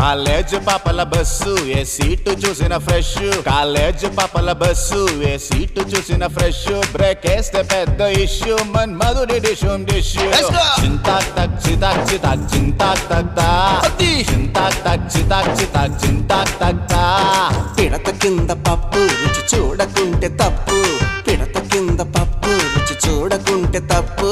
College పాపల bus ఏ seat చూసిన fresh, college పాపల బస్సు ఏ సీటు చూసిన ఫ్రెష్, బ్రేక్ వేస్తే పెద్ద ఇష్యూ మన్ మధుడి డిషుమ్ డిష్యూ. చింతాక్ తక్ చితాక్ చితాక్ చింతాక్ తక్ తా, చింతాక్ తక్ చితాక్ చితాక్ చింతాక్ తక్ తా. పిడత కింద పప్పు రుచి చూడకుంటే తప్పు, పిడత కింద పప్పు రుచి చూడకుంటే తప్పు.